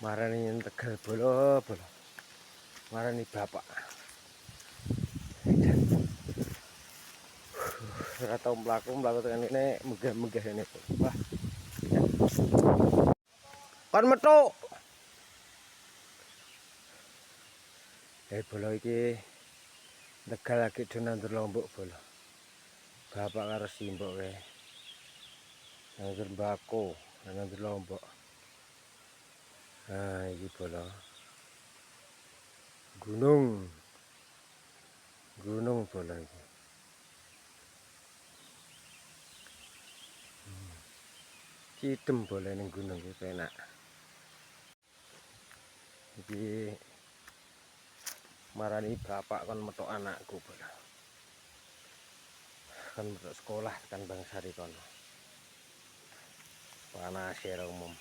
Marani yang Tegal bolo bolo. Marani bapak. Ora tau mlaku tekan ini megah-megah ini. Wah. Kon metu. Bolo iki Tegal lagi do nandur lombok bolo. Bapak karo simbok kae. Nandur mbako, nandur lombok. Nah, iki bolo. Gunung bolo iki. Cidem boleh ning gunung iki penak. Iki marani bapak kon metok anakku bolo. Kan metok sekolah kan Bangsari kono. Panas ya umum.